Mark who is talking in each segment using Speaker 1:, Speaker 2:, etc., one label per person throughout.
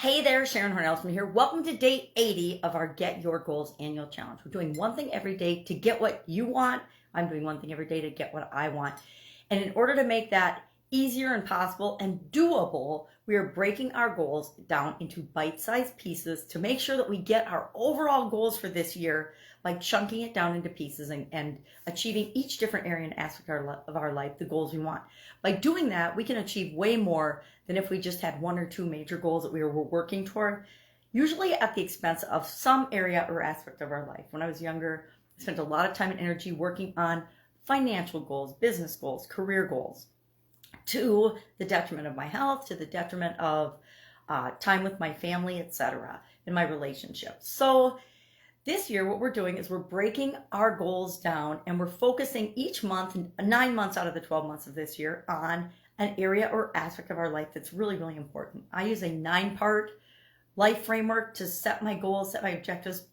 Speaker 1: Hey there, Sharon Horne-Ellstrom here. Welcome to day 80 of our Get Your Goals annual challenge. We're doing one thing every day to get what you want. I'm doing one thing every day to get what I want. And in order to make that easier and possible and doable, we are breaking our goals down into bite-sized pieces to make sure that we get our overall goals for this year by chunking it down into pieces and achieving each different area and aspect of our life, the goals we want. By doing that, we can achieve way more than if we just had one or two major goals that we were working toward, usually at the expense of some area or aspect of our life. When I was younger, I spent a lot of time and energy working on financial goals, business goals, career goals, to the detriment of my health, to the detriment of time with my family, etc., in my relationships. So this year, what we're doing is we're breaking our goals down and we're focusing each month, 9 months out of the 12 months of this year, on an area or aspect of our life that's really, really important. I use a 9-part life framework to set my goals, set my objectives,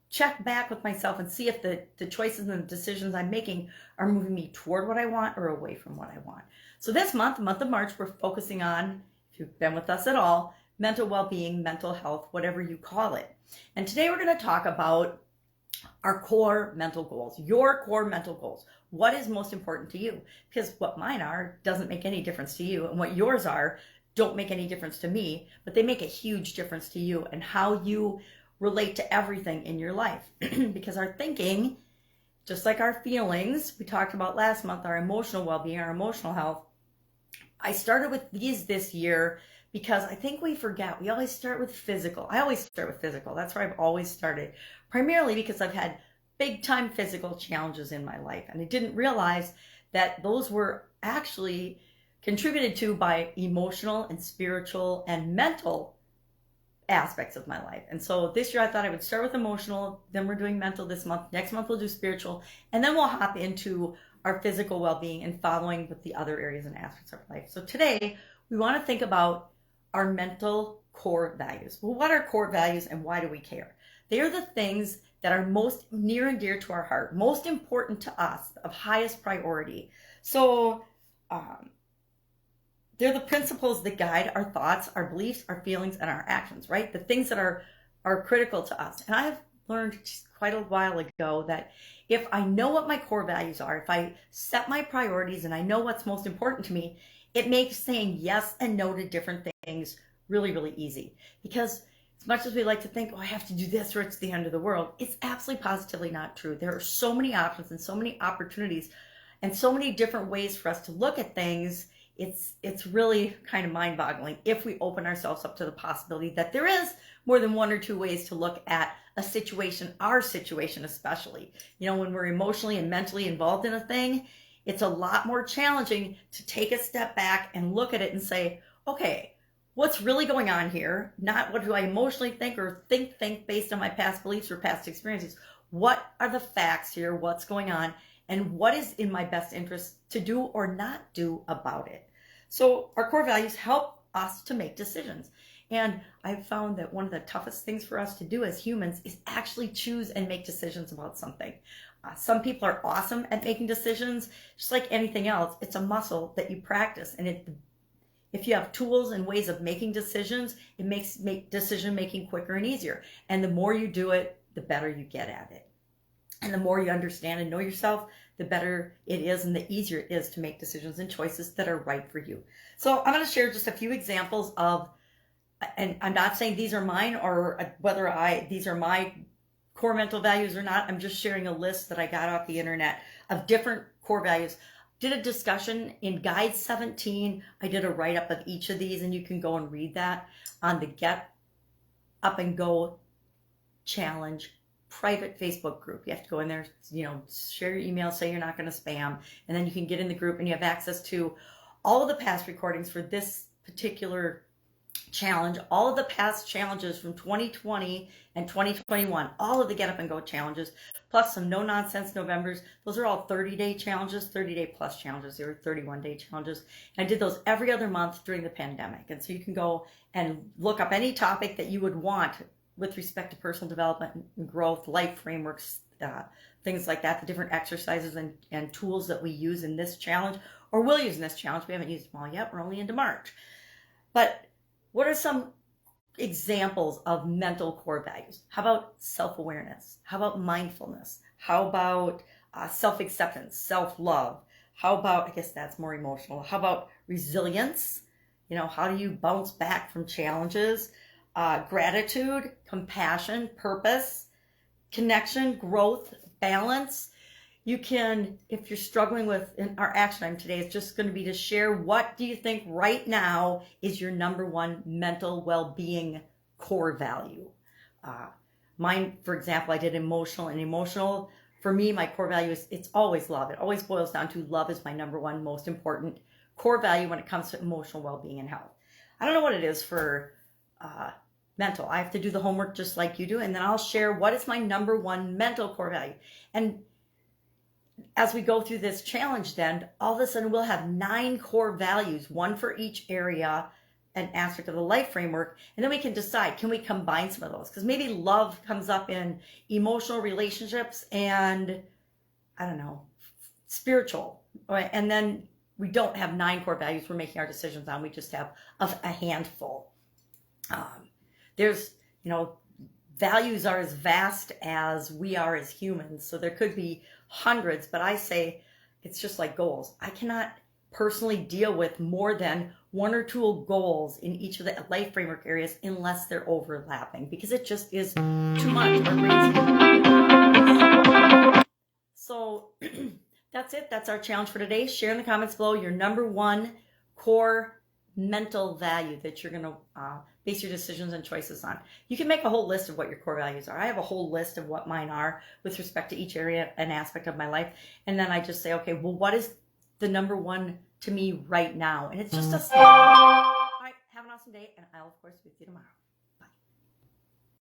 Speaker 1: check back with myself and see if the choices and the decisions I'm making are moving me toward what I want or away from what I want. So this month, the month of March, we're focusing on, if you've been with us at all, mental well-being, mental health, whatever you call it. And today we're going to talk about our core mental goals, your core mental goals. What is most important to you? Because what mine are doesn't make any difference to you, and what yours are don't make any difference to me, but they make a huge difference to you and how you relate to everything in your life. Because our thinking, just like our feelings, we talked about last month, our emotional well-being, our emotional health. I started with these this year because I think we forget. We always start with physical. I always start with physical. That's where I've always started, primarily because I've had big time physical challenges in my life. And I didn't realize that those were actually contributed to by emotional and spiritual and mental aspects of my life. And so this year I thought I would start with emotional, then we're doing mental this month. Next month we'll do spiritual, and then we'll hop into our physical well-being and following with the other areas and aspects of life. So today we want to think about our mental core values. Well, what are core values and why do we care? They are the things that are most near and dear to our heart, most important to us, of highest priority. So they're the principles that guide our thoughts, our beliefs, our feelings, and our actions, right? The things that are critical to us. And I have learned quite a while ago that if I know what my core values are, if I set my priorities and I know what's most important to me, it makes saying yes and no to different things really, really easy. Because as much as we like to think, oh, I have to do this or it's the end of the world, it's absolutely positively not true. There are so many options and so many opportunities and so many different ways for us to look at things. It's really kind of mind-boggling if we open ourselves up to the possibility that there is more than one or two ways to look at a situation, our situation especially. You know, when we're emotionally and mentally involved in a thing, it's a lot more challenging to take a step back and look at it and say, okay, what's really going on here? Not what do I emotionally think or think based on my past beliefs or past experiences. What are the facts here? What's going on? And what is in my best interest to do or not do about it? So our core values help us to make decisions. And I've found that one of the toughest things for us to do as humans is actually choose and make decisions about something. Some people are awesome at making decisions. Just like anything else, it's a muscle that you practice. And if you have tools and ways of making decisions, it makes decision making quicker and easier. And the more you do it, the better you get at it. And the more you understand and know yourself, the better it is and the easier it is to make decisions and choices that are right for you. So I'm going to share just a few examples of, and I'm not saying these are mine or whether these are my core mental values or not. I'm just sharing a list that I got off the internet of different core values. Did a discussion in Guide 17. I did a write-up of each of these, and you can go and read that on the Get Up and Go Challenge private Facebook group. You have to go in there, share your email, say you're not going to spam, and then you can get in the group and you have access to all of the past recordings for this particular challenge, all of the past challenges from 2020 and 2021, all of the Get Up and Go challenges, plus some no nonsense Novembers. Those are all 30-day challenges, 30-day plus challenges. They were 31-day challenges. And I did those every other month during the pandemic. And so you can go and look up any topic that you would want with respect to personal development and growth, life frameworks, things like that, the different exercises and tools that we use in this challenge, or will use in this challenge. We haven't used them all yet. We're only into March. But what are some examples of mental core values. How about self-awareness? How about mindfulness? How about self-acceptance, self-love? How about, I guess that's more emotional. How about resilience? You know, how do you bounce back from challenges? Gratitude, compassion, purpose, connection, growth, balance. You can, if you're struggling with, in our action item today is just going to be to share what do you think right now is your number one mental well-being core value. Mine, for example, I did emotional, and emotional, for me, my core value is, it's always love. It always boils down to love is my number one most important core value when it comes to emotional well-being and health. I don't know what it is for mental. I have to do the homework just like you do, and then I'll share what is my number one mental core value. And as we go through this challenge, then all of a sudden we'll have 9 core values, one for each area and aspect of the life framework. And then we can decide, can we combine some of those? Because maybe love comes up in emotional relationships and, I don't know, spiritual. Right? And then we don't have 9 core values we're making our decisions on. We just have a handful. There's, you know, values are as vast as we are as humans. So there could be hundreds, but I say it's just like goals. I cannot personally deal with more than 1 or 2 goals in each of the life framework areas unless they're overlapping, because it just is too much. So that's it. That's our challenge for today. Share in the comments below your number one core mental value that you're going to base your decisions and choices on. You can make a whole list of what your core values are. I have a whole list of what mine are with respect to each area and aspect of my life. And then I just say, okay, well, what is the number one to me right now? And it's just a step. All right, have an awesome day, and I'll, of course, be with you tomorrow.